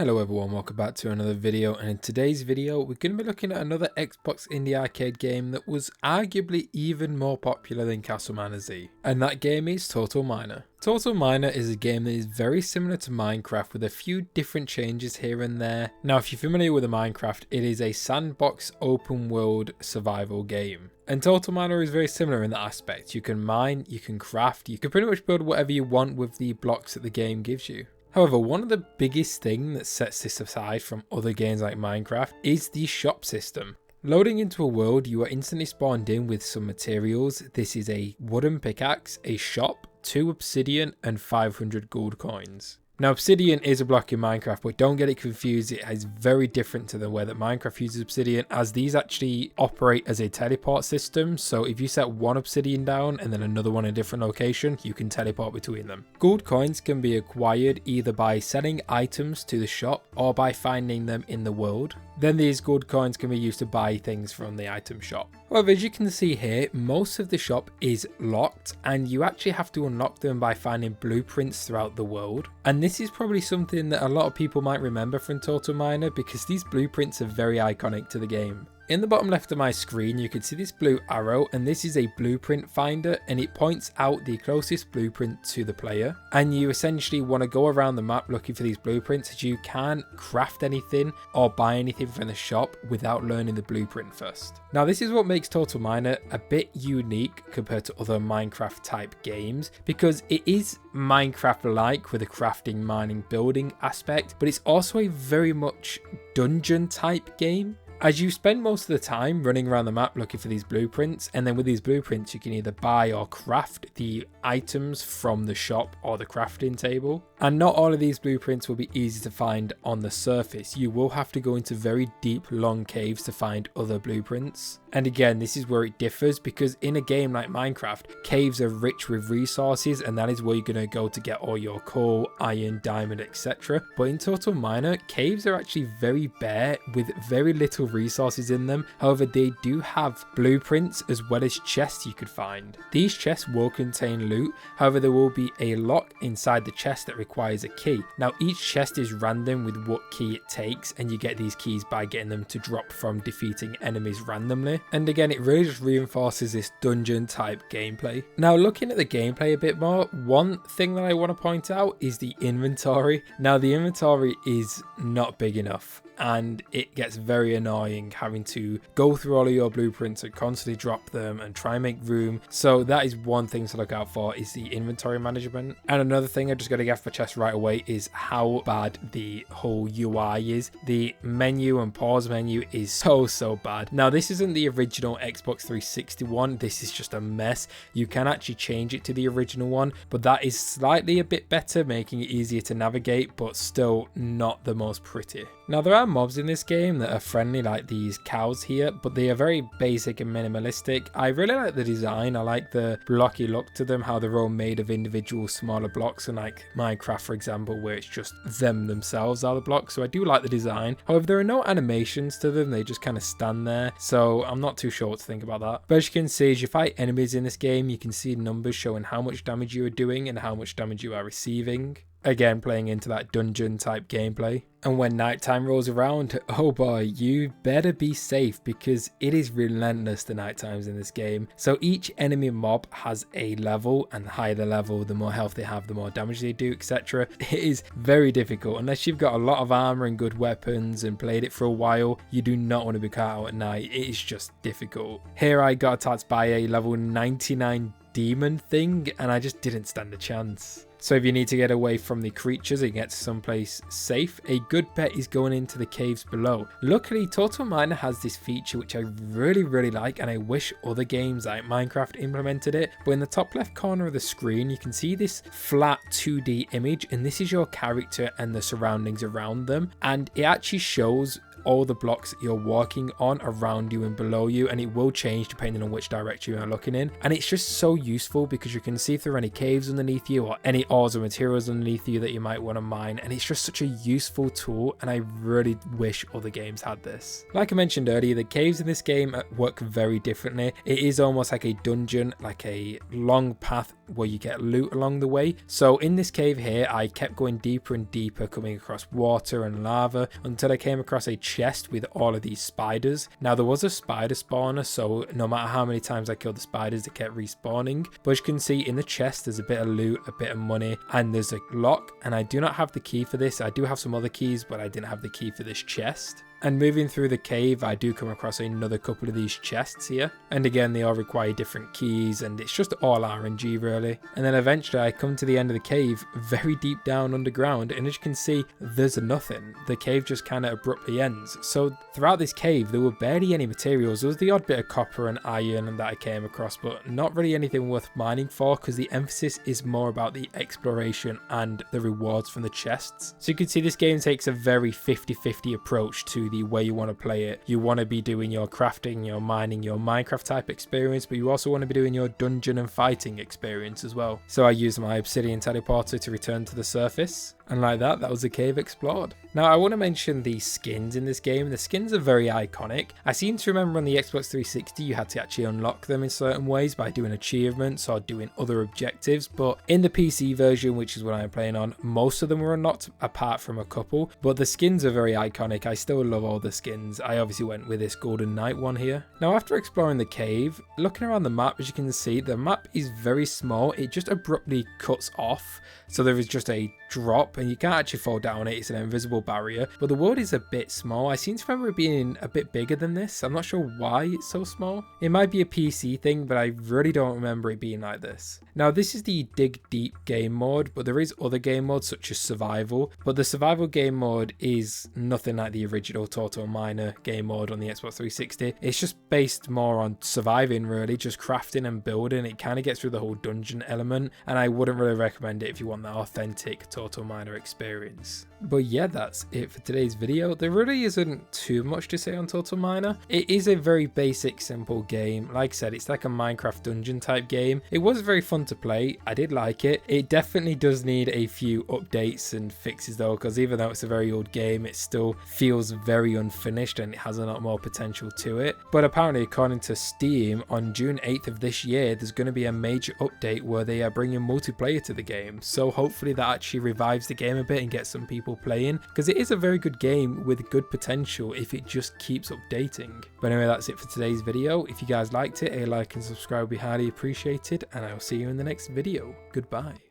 Hello everyone, welcome back to another video, and in today's video we're going to be looking at another Xbox Indie Arcade game that was arguably even more popular than Castle Miner Z, and that game is Total Miner. Total Miner is a game that is very similar to Minecraft with a few different changes here and there. Now if you're familiar with Minecraft, it is a sandbox open world survival game. And Total Miner is very similar in that aspect. You can mine, you can craft, you can pretty much build whatever you want with the blocks that the game gives you. However, one of the biggest things that sets this aside from other games like Minecraft is the shop system. Loading into a world, you are instantly spawned in with some materials. This is a wooden pickaxe, a shop, 2 obsidian and 500 gold coins. Now obsidian is a block in Minecraft, but don't get it confused, it is very different to the way that Minecraft uses obsidian, as these actually operate as a teleport system. So if you set one obsidian down and then another one in a different location, you can teleport between them. Gold coins can be acquired either by selling items to the shop or by finding them in the world. Then these gold coins can be used to buy things from the item shop. However, as you can see here, most of the shop is locked and you actually have to unlock them by finding blueprints throughout the world. And this is probably something that a lot of people might remember from Total Miner because these blueprints are very iconic to the game. In the bottom left of my screen, you can see this blue arrow, and this is a blueprint finder, and it points out the closest blueprint to the player. And you essentially want to go around the map looking for these blueprints, as you can't craft anything or buy anything from the shop without learning the blueprint first. Now this is what makes Total Miner a bit unique compared to other Minecraft type games, because it is Minecraft-like with a crafting, mining, building aspect, but it's also a very much dungeon type game. As you spend most of the time running around the map looking for these blueprints, and then with these blueprints you can either buy or craft the items from the shop or the crafting table. And not all of these blueprints will be easy to find on the surface. You will have to go into very deep, long caves to find other blueprints. And again, this is where it differs, because in a game like Minecraft, caves are rich with resources, and that is where you're going to go to get all your coal, iron, diamond, etc. But in Total Miner, caves are actually very bare with very little resources in them. However, they do have blueprints as well as chests you could find. These chests will contain loot, however there will be a lock inside the chest that requires a key. Now each chest is random with what key it takes, and you get these keys by getting them to drop from defeating enemies randomly. And again, it really just reinforces this dungeon type gameplay. Now looking at the gameplay a bit more, one thing that I want to point out is the inventory. Now the inventory is not big enough, and it gets very annoying having to go through all of your blueprints and constantly drop them and try and make room. So that is one thing to look out for, is the inventory management. And another thing I just got to get off my chest right away is how bad the whole UI is. The menu and pause menu is so bad. Now this isn't the original Xbox 360 one, this is just a mess. You can actually change it to the original one, but that is slightly a bit better, making it easier to navigate, but still not the most pretty. Now there are mobs in this game that are friendly, like these cows here, but they are very basic and minimalistic. I really like the design. I like the blocky look to them, how they're all made of individual smaller blocks, unlike Minecraft for example, where it's just them themselves are the blocks. So I do like the design. However, there are no animations to them, they just kind of stand there, so I'm not too sure what to think about that. But as you can see, as you fight enemies in this game, you can see numbers showing how much damage you are doing and how much damage you are receiving. Again, playing into that dungeon type gameplay. And when nighttime rolls around, oh boy, you better be safe, because it is relentless, the night times in this game. So each enemy mob has a level, and the higher the level, the more health they have, the more damage they do, etc. It is very difficult. Unless you've got a lot of armor and good weapons and played it for a while, you do not want to be caught out at night. It is just difficult. Here I got attacked by a level 99 demon thing, and I just didn't stand a chance. So if you need to get away from the creatures and get to someplace safe, a good bet is going into the caves below. Luckily, Total Miner has this feature which I really like, and I wish other games like Minecraft implemented it. But in the top left corner of the screen, you can see this flat 2D image, and this is your character and the surroundings around them. And it actually shows all the blocks that you're walking on around you and below you, and it will change depending on which direction you're looking in. And it's just so useful because you can see through any caves underneath you or any ores or materials underneath you that you might want to mine, and it's just such a useful tool, and I really wish other games had this. Like I mentioned earlier, the caves in this game work very differently. It is almost like a dungeon, like a long path where you get loot along the way. So in this cave here, I kept going deeper and deeper, coming across water and lava until I came across a chest with all of these spiders. Now there was a spider spawner, so no matter how many times I killed the spiders, it kept respawning. But as you can see in the chest, there's a bit of loot, a bit of money, and there's a lock, and I do not have the key for this. I do have some other keys, but I didn't have the key for this chest. And moving through the cave, I do come across another couple of these chests here. And again, they all require different keys, and it's just all RNG really. And then eventually I come to the end of the cave, very deep down underground, and as you can see, there's nothing. The cave just kind of abruptly ends. So throughout this cave, there were barely any materials. There was the odd bit of copper and iron that I came across, but not really anything worth mining for, because the emphasis is more about the exploration and the rewards from the chests. So you can see this game takes a very 50-50 approach to the way you want to play it. You want to be doing your crafting, your mining, your Minecraft type experience, but you also want to be doing your dungeon and fighting experience as well. So I used my obsidian teleporter to return to the surface, and like that was the cave explored. Now I want to mention the skins in this game. The skins are very iconic. I seem to remember on the Xbox 360 you had to actually unlock them in certain ways by doing achievements or doing other objectives, but in the PC version, which is what I'm playing on, most of them were unlocked apart from a couple, but the skins are very iconic. I still love all the skins. I obviously went with this Golden Knight one here. Now after exploring the cave, looking around the map, as you can see, the map is very small. It just abruptly cuts off, so there is just a drop and you can't actually fall down it. It's an invisible barrier, but the world is a bit small. I seem to remember it being a bit bigger than this. I'm not sure why it's so small. It might be a PC thing, but I really don't remember it being like this. Now this is the dig deep game mode, but there is other game modes such as survival, but the survival game mode is nothing like the original Total Miner game mode on the Xbox 360. It's just based more on surviving really, just crafting and building. It kind of gets through the whole dungeon element, and I wouldn't really recommend it if you want that authentic Total Miner experience. But yeah, that's it for today's video. There really isn't too much to say on Total Miner. It is a very basic, simple game. Like I said, it's like a Minecraft dungeon type game. It was very fun to play. I did like it. It definitely does need a few updates and fixes though, because even though it's a very old game, it still feels very unfinished and it has a lot more potential to it. But apparently, according to Steam, on June 8th of this year, there's going to be a major update where they are bringing multiplayer to the game. So hopefully that actually revives the game a bit and gets some people playing, because it is a very good game with good potential if it just keeps updating. But anyway, that's it for today's video. If you guys liked it, a like and subscribe would be highly appreciated, and I will see you in the next video. Goodbye.